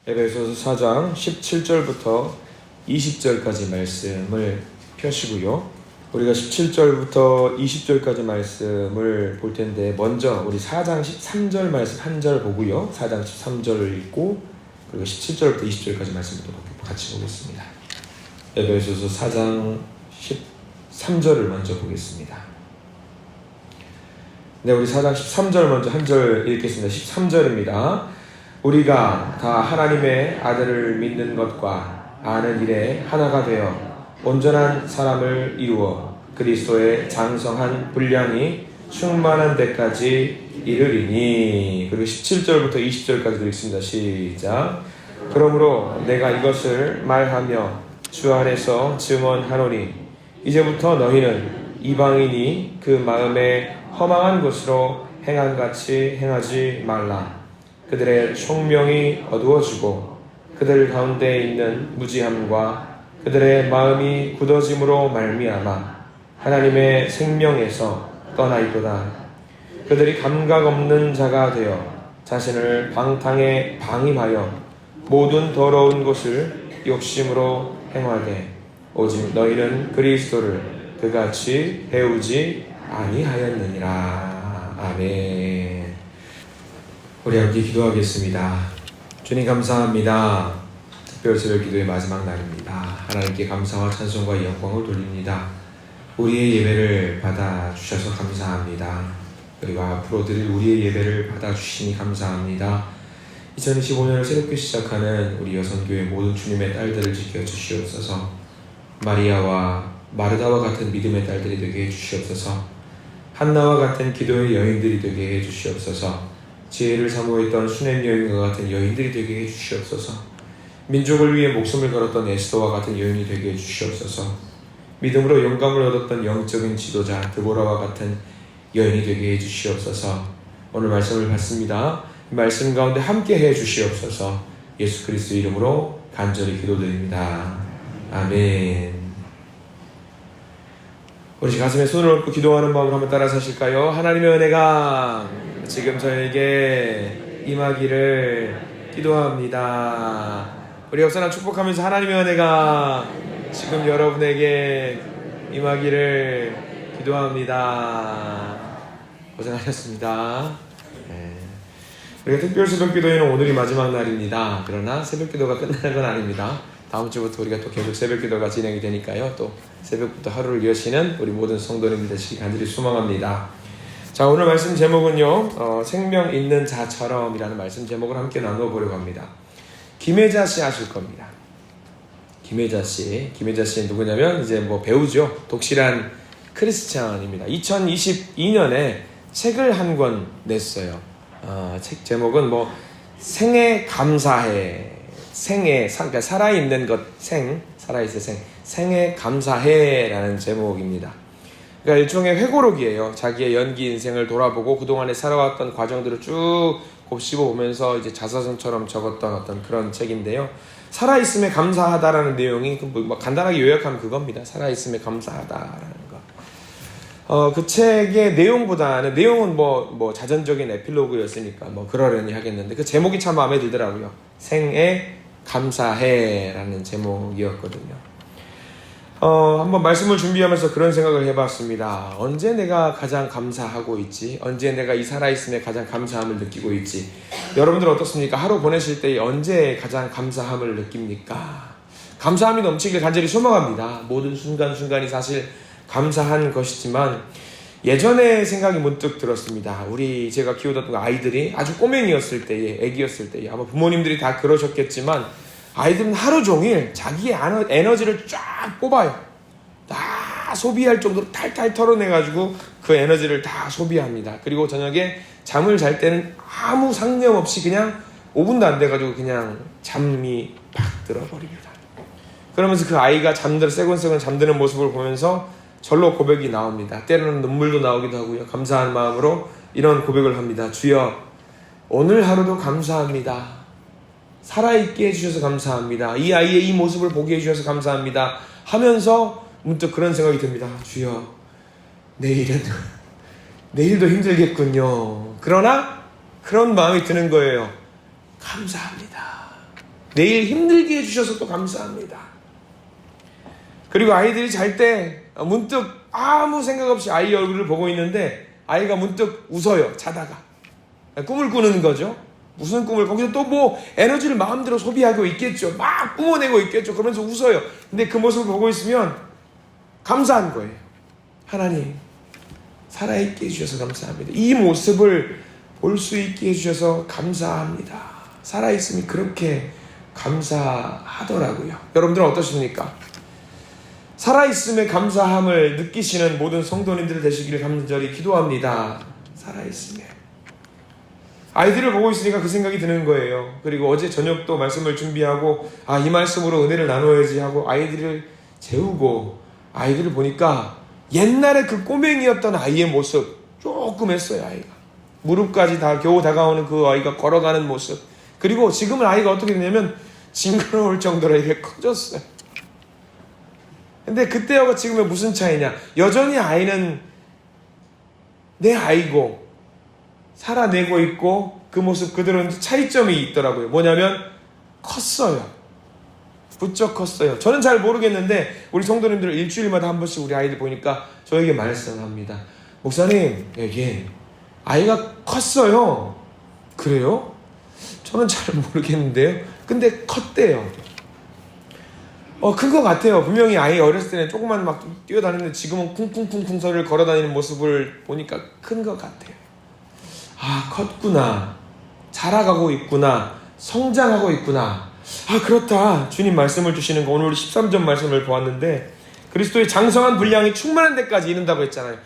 에베소서 4장 17절부터 20절까지 말씀을 펴시고요. 우리가 17절부터 20절까지 말씀을 볼 텐데, 먼저 우리 4장 13절 말씀 한 절 보고요. 4장 13절을 읽고 그리고 17절부터 20절까지 말씀부터 같이 보겠습니다. 에베소서 4장 13절을 먼저 보겠습니다. 네, 우리 4장 13절 먼저 한 절 읽겠습니다. 13절입니다. 우리가 다 하나님의 아들을 믿는 것과 아는 일에 하나가 되어 온전한 사람을 이루어 그리스도의 장성한 분량이 충만한 데까지 이르리니. 그리고 17절부터 20절까지 읽습니다. 시작. 그러므로 내가 이것을 말하며 주 안에서 증언하노니 이제부터 너희는 이방인이 그 마음에 허망한 것으로 행한같이 행하지 말라. 그들의 총명이 어두워지고 그들 가운데 있는 무지함과 그들의 마음이 굳어짐으로 말미암아 하나님의 생명에서 떠나있도다. 그들이 감각 없는 자가 되어 자신을 방탕에 방임하여 모든 더러운 것을 욕심으로 행하되 오직 너희는 그리스도를 그같이 배우지 아니하였느니라. 아멘. 우리 함께 기도하겠습니다. 주님 감사합니다. 특별 새벽 기도의 마지막 날입니다. 하나님께 감사와 찬송과 영광을 돌립니다. 우리의 예배를 받아주셔서 감사합니다. 그리고 앞으로 드릴 우리의 예배를 받아주시니 감사합니다. 2025년을 새롭게 시작하는 우리 여선교회 모든 주님의 딸들을 지켜주시옵소서. 마리아와 마르다와 같은 믿음의 딸들이 되게 해주시옵소서. 한나와 같은 기도의 여인들이 되게 해주시옵소서. 지혜를 사모했던 수냄 여인과 같은 여인들이 되게 해주시옵소서. 민족을 위해 목숨을 걸었던 에스더와 같은 여인이 되게 해주시옵소서. 믿음으로 영감을 얻었던 영적인 지도자 드보라와 같은 여인이 되게 해주시옵소서. 오늘 말씀을 받습니다. 말씀 가운데 함께 해주시옵소서. 예수 그리스도 이름으로 간절히 기도드립니다. 아멘. 우리 가슴에 손을 얹고 기도하는 마음으로 한번 따라서 하실까요? 하나님의 은혜가 지금 저에게 임하기를 기도합니다. 우리 역사나 축복하면서 하나님의 은혜가 지금 여러분에게 임하기를 기도합니다. 고생하셨습니다. 네. 우리가 특별 새벽 기도회는 오늘이 마지막 날입니다. 그러나 새벽 기도가 끝나는 건 아닙니다. 다음 주부터 우리가 또 계속 새벽 기도가 진행이 되니까요. 또 새벽부터 하루를 이어시는 우리 모든 성도님들 되시기 간절히 소망합니다. 자, 오늘 말씀 제목은요, 생명 있는 자처럼 이라는 말씀 제목을 함께 나누어 보려고 합니다. 김혜자 씨 아실 겁니다. 김혜자 씨는 누구냐면 이제 배우죠. 독실한 크리스찬입니다. 2022년에 책을 한 권 냈어요. 책 제목은 생에 감사해. 그러니까 살아있는 것, 살아있을 생에 감사해라는 제목입니다. 그러니까 일종의 회고록이에요. 자기의 연기 인생을 돌아보고 그동안에 살아왔던 과정들을 쭉 곱씹어 보면서 이제 자서전처럼 적었던 어떤 그런 책인데요. 살아있음에 감사하다라는 내용이 간단하게 요약하면 그겁니다. 살아있음에 감사하다라는 거. 그 책의 내용보다는 내용은 자전적인 에필로그였으니까 그러려니 하겠는데 그 제목이 참 마음에 들더라고요. 생에 감사해라는 제목이었거든요. 한번 말씀을 준비하면서 그런 생각을 해봤습니다. 언제 내가 가장 감사하고 있지? 언제 내가 이 살아있음에 가장 감사함을 느끼고 있지? 여러분들 어떻습니까? 하루 보내실 때 언제 가장 감사함을 느낍니까? 감사함이 넘치길 간절히 소망합니다. 모든 순간순간이 사실 감사한 것이지만 예전에 생각이 문득 들었습니다. 제가 키우던 아이들이 아주 꼬맹이였을 때에, 애기였을 때에 아마 부모님들이 다 그러셨겠지만 아이들은 하루 종일 자기의 에너지를 쫙 뽑아요. 다 소비할 정도로 탈탈 털어내가지고 그 에너지를 다 소비합니다. 그리고 저녁에 잠을 잘 때는 아무 상념 없이 그냥 5분도 안 돼가지고 그냥 잠이 팍 들어버립니다. 그러면서 그 아이가 새곤새곤 잠드는 모습을 보면서 절로 고백이 나옵니다. 때로는 눈물도 나오기도 하고요. 감사한 마음으로 이런 고백을 합니다. 주여, 오늘 하루도 감사합니다. 살아있게 해주셔서 감사합니다. 이 아이의 이 모습을 보게 해주셔서 감사합니다. 하면서 문득 그런 생각이 듭니다. 주여, 내일도 힘들겠군요. 그러나 그런 마음이 드는 거예요. 감사합니다. 내일 힘들게 해주셔서 또 감사합니다. 그리고 아이들이 잘 때 문득 아무 생각 없이 아이 얼굴을 보고 있는데 아이가 문득 웃어요. 자다가. 꿈을 꾸는 거죠. 무슨 꿈을, 거기서 또 뭐 에너지를 마음대로 소비하고 있겠죠. 막 뿜어내고 있겠죠. 그러면서 웃어요. 근데 그 모습을 보고 있으면 감사한 거예요. 하나님, 살아있게 해주셔서 감사합니다. 이 모습을 볼 수 있게 해주셔서 감사합니다. 살아있음이 그렇게 감사하더라고요. 여러분들은 어떠십니까? 살아있음에 감사함을 느끼시는 모든 성도님들 되시기를 간절히 기도합니다. 살아있음에. 아이들을 보고 있으니까 그 생각이 드는 거예요. 그리고 어제 저녁도 말씀을 준비하고 이 말씀으로 은혜를 나눠야지 하고 아이들을 재우고 아이들을 보니까 옛날에 그 꼬맹이였던 아이의 모습 조금 했어요. 아이가 무릎까지 다 겨우 다가오는 그 아이가 걸어가는 모습, 그리고 지금은 아이가 어떻게 되냐면 징그러울 정도로 이렇게 커졌어요. 근데 그때하고 지금의 무슨 차이냐, 여전히 아이는 내 아이고 살아내고 있고 그 모습 그대로 차이점이 있더라고요. 뭐냐면 컸어요. 부쩍 컸어요. 저는 잘 모르겠는데 우리 성도님들 일주일마다 한 번씩 우리 아이들 보니까 저에게 말씀합니다. 목사님, 여기 아이가 컸어요. 그래요? 저는 잘 모르겠는데요. 근데 컸대요. 큰 것 같아요. 분명히 아이 어렸을 때는 조금만 막 뛰어다니는데 지금은 쿵쿵쿵쿵 소리를 걸어다니는 모습을 보니까 큰 것 같아요. 컸구나. 자라가고 있구나. 성장하고 있구나. 그렇다. 주님 말씀을 주시는 거, 오늘 우리 13절 말씀을 보았는데 그리스도의 장성한 분량이 충만한 데까지 이른다고 했잖아요.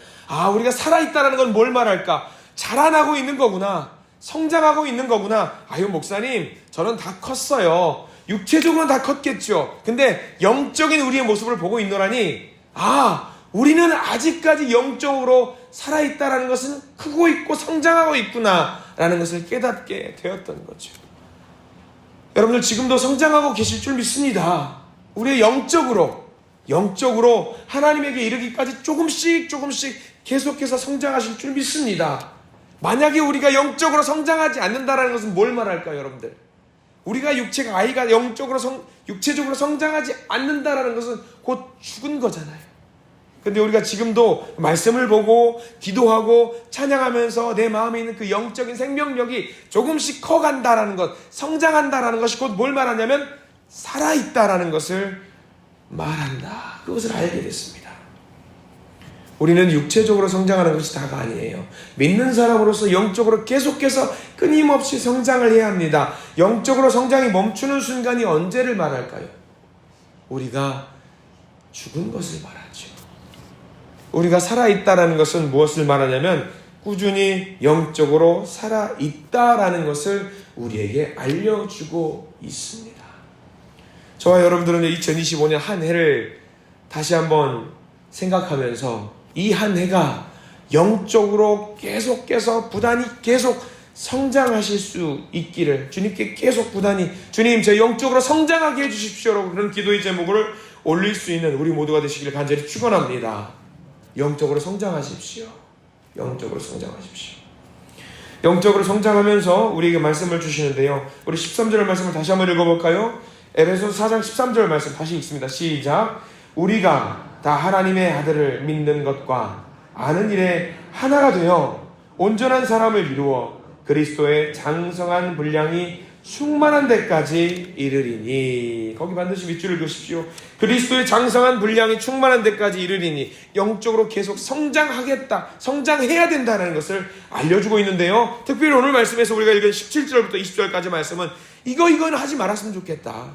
우리가 살아있다는 건 뭘 말할까? 자라나고 있는 거구나. 성장하고 있는 거구나. 목사님, 저는 다 컸어요. 육체적으로는 다 컸겠죠. 근데 영적인 우리의 모습을 보고 있노라니, 우리는 아직까지 영적으로 살아있다라는 것은 크고 있고 성장하고 있구나 라는 것을 깨닫게 되었던 거죠. 여러분들 지금도 성장하고 계실 줄 믿습니다. 우리의 영적으로 하나님에게 이르기까지 조금씩 계속해서 성장하실 줄 믿습니다. 만약에 우리가 영적으로 성장하지 않는다라는 것은 뭘 말할까요, 여러분들? 우리가 아이가 육체적으로 성장하지 않는다라는 것은 곧 죽은 거잖아요. 근데 우리가 지금도 말씀을 보고 기도하고 찬양하면서 내 마음에 있는 그 영적인 생명력이 조금씩 커간다라는 것, 성장한다라는 것이 곧 뭘 말하냐면 살아있다라는 것을 말한다. 그것을 알게 됐습니다. 우리는 육체적으로 성장하는 것이 다가 아니에요. 믿는 사람으로서 영적으로 계속해서 끊임없이 성장을 해야 합니다. 영적으로 성장이 멈추는 순간이 언제를 말할까요? 우리가 죽은 것을 말하죠. 우리가 살아있다라는 것은 무엇을 말하냐면 꾸준히 영적으로 살아있다라는 것을 우리에게 알려주고 있습니다. 저와 여러분들은 2025년 한 해를 다시 한번 생각하면서 이 한 해가 영적으로 계속해서 부단히 계속 성장하실 수 있기를 주님께 계속 부단히, 주님 저 영적으로 성장하게 해주십시오라고 그런 기도의 제목을 올릴 수 있는 우리 모두가 되시기를 간절히 축원합니다. 영적으로 성장하십시오. 영적으로 성장하십시오. 영적으로 성장하면서 우리에게 말씀을 주시는데요. 우리 13절 말씀을 다시 한번 읽어볼까요? 에베소서 4장 13절 말씀 다시 읽습니다. 시작. 우리가 다 하나님의 아들을 믿는 것과 아는 일에 하나가 되어 온전한 사람을 이루어 그리스도의 장성한 분량이 충만한 데까지 이르리니. 거기 반드시 밑줄을 그으십시오. 그리스도의 장성한 분량이 충만한 데까지 이르리니, 영적으로 계속 성장하겠다, 성장해야 된다는 것을 알려주고 있는데요. 특별히 오늘 말씀에서 우리가 읽은 17절부터 20절까지 말씀은 이거는 하지 말았으면 좋겠다,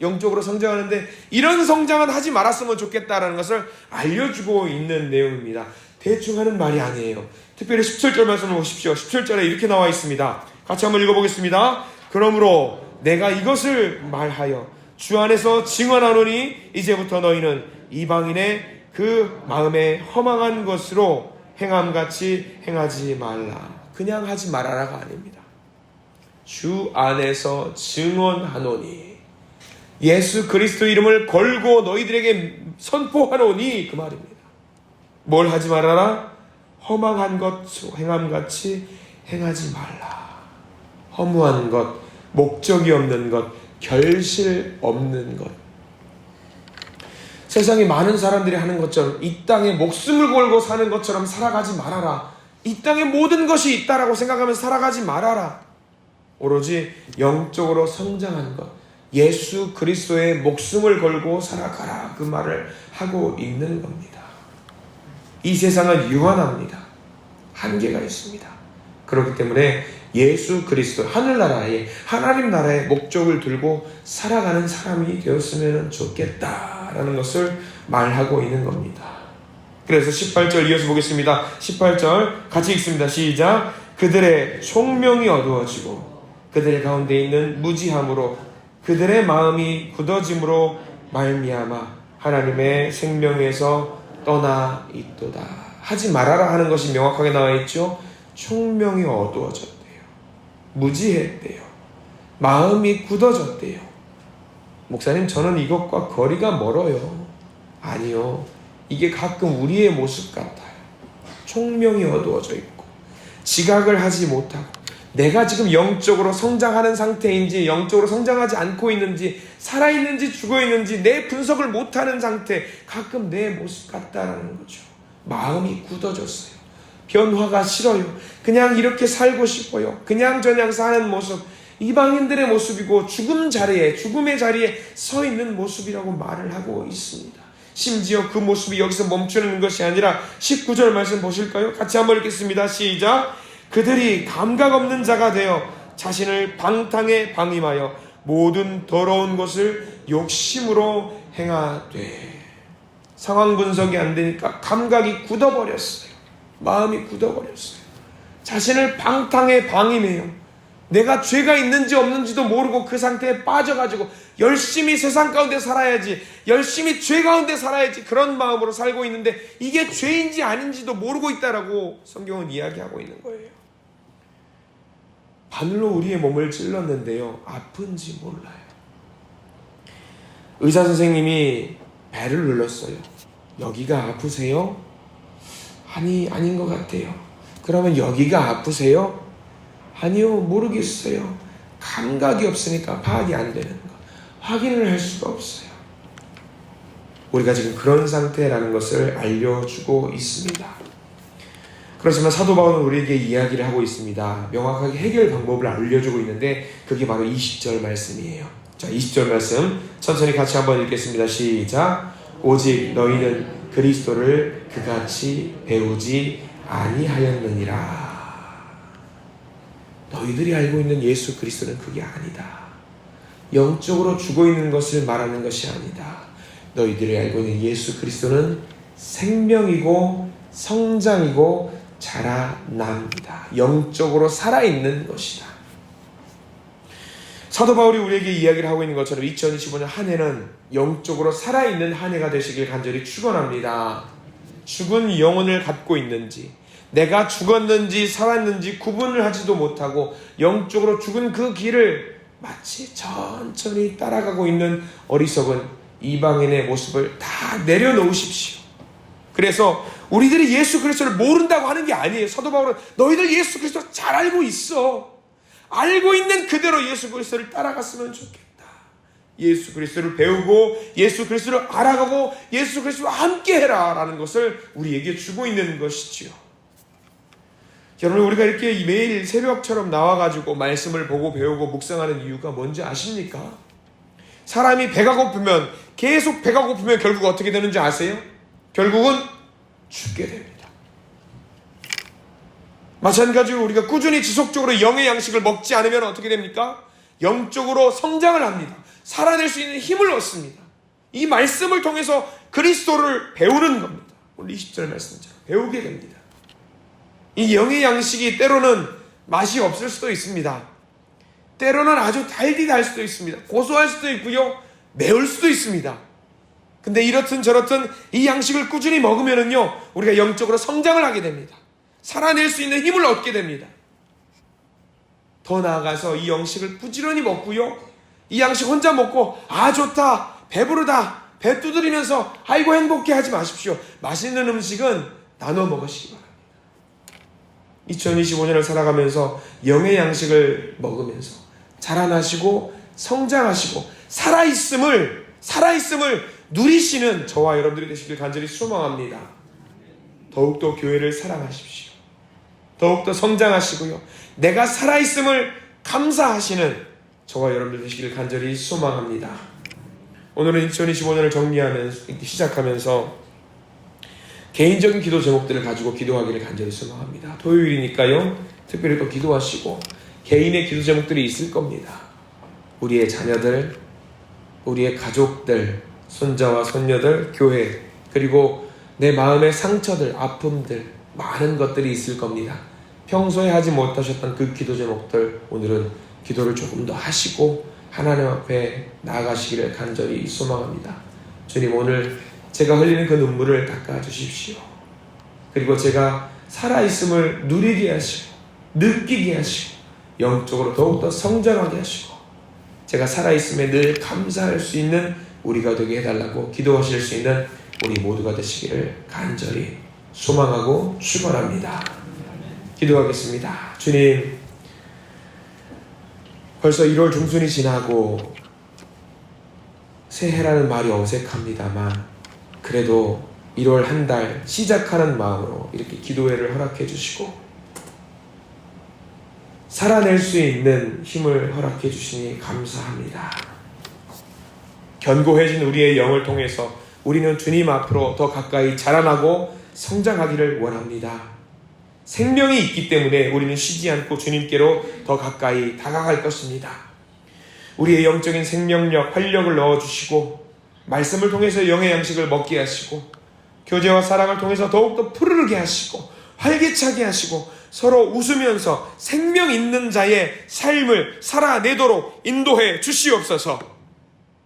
영적으로 성장하는데 이런 성장은 하지 말았으면 좋겠다라는 것을 알려주고 있는 내용입니다. 대충 하는 말이 아니에요. 특별히 17절 말씀을 보십시오. 17절에 이렇게 나와 있습니다. 같이 한번 읽어보겠습니다. 그러므로 내가 이것을 말하여 주 안에서 증언하노니 이제부터 너희는 이방인의 그 마음에 허망한 것으로 행함같이 행하지 말라. 그냥 하지 말아라가 아닙니다. 주 안에서 증언하노니, 예수 그리스도 이름을 걸고 너희들에게 선포하노니 그 말입니다. 뭘 하지 말아라? 허망한 것 행함같이 행하지 말라. 허무한 것, 목적이 없는 것, 결실 없는 것. 세상에 많은 사람들이 하는 것처럼 이 땅에 목숨을 걸고 사는 것처럼 살아가지 말아라. 이 땅에 모든 것이 있다라고 생각하면서 살아가지 말아라. 오로지 영적으로 성장한 것, 예수 그리스도의 목숨을 걸고 살아가라, 그 말을 하고 있는 겁니다. 이 세상은 유한합니다. 한계가 있습니다. 그렇기 때문에 예수 그리스도, 하늘나라의, 하나님 나라의 목적을 들고 살아가는 사람이 되었으면 좋겠다라는 것을 말하고 있는 겁니다. 그래서 18절 이어서 보겠습니다. 18절 같이 읽습니다. 시작. 그들의 총명이 어두워지고 그들의 가운데 있는 무지함으로 그들의 마음이 굳어짐으로 말미암아 하나님의 생명에서 떠나 있도다. 하지 말아라 하는 것이 명확하게 나와 있죠. 총명이 어두워졌대요. 무지했대요. 마음이 굳어졌대요. 목사님, 저는 이것과 거리가 멀어요. 아니요. 이게 가끔 우리의 모습 같아요. 총명이 어두워져 있고 지각을 하지 못하고 내가 지금 영적으로 성장하는 상태인지 영적으로 성장하지 않고 있는지 살아있는지 죽어있는지 내 분석을 못하는 상태, 가끔 내 모습 같다라는 거죠. 마음이 굳어졌어요. 변화가 싫어요. 그냥 이렇게 살고 싶어요. 그냥 저냥 사는 모습, 이방인들의 모습이고 죽음의 자리에 서 있는 모습이라고 말을 하고 있습니다. 심지어 그 모습이 여기서 멈추는 것이 아니라 19절 말씀 보실까요? 같이 한번 읽겠습니다. 시작. 그들이 감각 없는 자가 되어 자신을 방탕에 방임하여 모든 더러운 것을 욕심으로 행하되. 상황 분석이 안 되니까 감각이 굳어버렸어요. 마음이 굳어버렸어요. 자신을 방탕에 방임해요. 내가 죄가 있는지 없는지도 모르고 그 상태에 빠져가지고 열심히 세상 가운데 살아야지, 열심히 죄 가운데 살아야지, 그런 마음으로 살고 있는데 이게 죄인지 아닌지도 모르고 있다라고 성경은 이야기하고 있는 거예요. 바늘로 우리의 몸을 찔렀는데요, 아픈지 몰라요. 의사 선생님이 배를 눌렀어요. 여기가 아프세요? 아닌 것 같아요. 그러면 여기가 아프세요? 아니요, 모르겠어요. 감각이 없으니까 파악이 안 되는 거. 확인을 할 수가 없어요. 우리가 지금 그런 상태라는 것을 알려주고 있습니다. 그렇지만 사도 바울은 우리에게 이야기를 하고 있습니다. 명확하게 해결 방법을 알려주고 있는데 그게 바로 20절 말씀이에요. 자, 20절 말씀 천천히 같이 한번 읽겠습니다. 시작. 오직 너희는 그리스도를 그같이 배우지 아니하였느니라. 너희들이 알고 있는 예수 그리스도는 그게 아니다. 영적으로 죽어있는 것을 말하는 것이 아니다. 너희들이 알고 있는 예수 그리스도는 생명이고 성장이고 자라납니다. 영적으로 살아있는 것이다. 사도 바울이 우리에게 이야기를 하고 있는 것처럼 2025년 한 해는 영적으로 살아있는 한 해가 되시길 간절히 축원합니다. 죽은 영혼을 갖고 있는지, 내가 죽었는지 살았는지 구분을 하지도 못하고 영적으로 죽은 그 길을 마치 천천히 따라가고 있는 어리석은 이방인의 모습을 다 내려놓으십시오. 그래서 우리들이 예수 그리스도를 모른다고 하는 게 아니에요. 사도 바울은 너희들 예수 그리스도 잘 알고 있어. 알고 있는 그대로 예수 그리스도를 따라갔으면 좋겠다. 예수 그리스도를 배우고 예수 그리스도를 알아가고 예수 그리스도와 함께 해라 라는 것을 우리에게 주고 있는 것이지요. 여러분, 우리가 이렇게 매일 새벽처럼 나와가지고 말씀을 보고 배우고 묵상하는 이유가 뭔지 아십니까? 사람이 배가 고프면, 계속 배가 고프면 결국 어떻게 되는지 아세요? 결국은 죽게 됩니다. 마찬가지로 우리가 꾸준히 지속적으로 영의 양식을 먹지 않으면 어떻게 됩니까? 영적으로 성장을 합니다. 살아낼 수 있는 힘을 얻습니다. 이 말씀을 통해서 그리스도를 배우는 겁니다. 오늘 20절 말씀처럼 배우게 됩니다. 이 영의 양식이 때로는 맛이 없을 수도 있습니다. 때로는 아주 달디달 수도 있습니다. 고소할 수도 있고요, 매울 수도 있습니다. 근데 이렇든 저렇든 이 양식을 꾸준히 먹으면은요, 우리가 영적으로 성장을 하게 됩니다. 살아낼 수 있는 힘을 얻게 됩니다. 더 나아가서 이 양식을 부지런히 먹고요, 이 양식 혼자 먹고 아 좋다, 배부르다, 배 두드리면서 아이고 행복해 하지 마십시오. 맛있는 음식은 나눠 먹으시기 바랍니다. 2025년을 살아가면서 영의 양식을 먹으면서 자라나시고 성장하시고 살아있음을 누리시는 저와 여러분들이 되시길 간절히 소망합니다. 더욱더 교회를 사랑하십시오. 더욱더 성장하시고요. 내가 살아있음을 감사하시는 저와 여러분들 되시길 간절히 소망합니다. 오늘은 2025년을 정리하면서 시작하면서 개인적인 기도 제목들을 가지고 기도하기를 간절히 소망합니다. 토요일이니까요. 특별히 또 기도하시고 개인의 기도 제목들이 있을 겁니다. 우리의 자녀들, 우리의 가족들, 손자와 손녀들, 교회, 그리고 내 마음의 상처들, 아픔들, 많은 것들이 있을 겁니다. 평소에 하지 못하셨던 그 기도 제목들 오늘은 기도를 조금 더 하시고 하나님 앞에 나아가시기를 간절히 소망합니다. 주님, 오늘 제가 흘리는 그 눈물을 닦아주십시오. 그리고 제가 살아있음을 누리게 하시고 느끼게 하시고 영적으로 더욱더 성장하게 하시고 제가 살아있음에 늘 감사할 수 있는 우리가 되게 해달라고 기도하실 수 있는 우리 모두가 되시기를 간절히 소망하고 축원합니다. 기도하겠습니다. 주님, 벌써 1월 중순이 지나고 새해라는 말이 어색합니다만 그래도 1월 한 달 시작하는 마음으로 이렇게 기도회를 허락해 주시고 살아낼 수 있는 힘을 허락해 주시니 감사합니다. 견고해진 우리의 영을 통해서 우리는 주님 앞으로 더 가까이 자라나고 성장하기를 원합니다. 생명이 있기 때문에 우리는 쉬지 않고 주님께로 더 가까이 다가갈 것입니다. 우리의 영적인 생명력, 활력을 넣어주시고 말씀을 통해서 영의 양식을 먹게 하시고 교제와 사랑을 통해서 더욱더 푸르르게 하시고 활기차게 하시고 서로 웃으면서 생명 있는 자의 삶을 살아내도록 인도해 주시옵소서.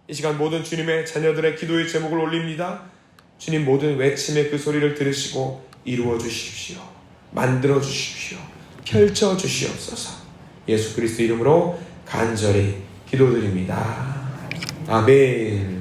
이 시간 모든 주님의 자녀들의 기도의 제목을 올립니다. 주님, 모든 외침의 그 소리를 들으시고 이루어 주십시오. 만들어 주십시오. 펼쳐 주시옵소서. 예수 그리스도 이름으로 간절히 기도드립니다. 아멘.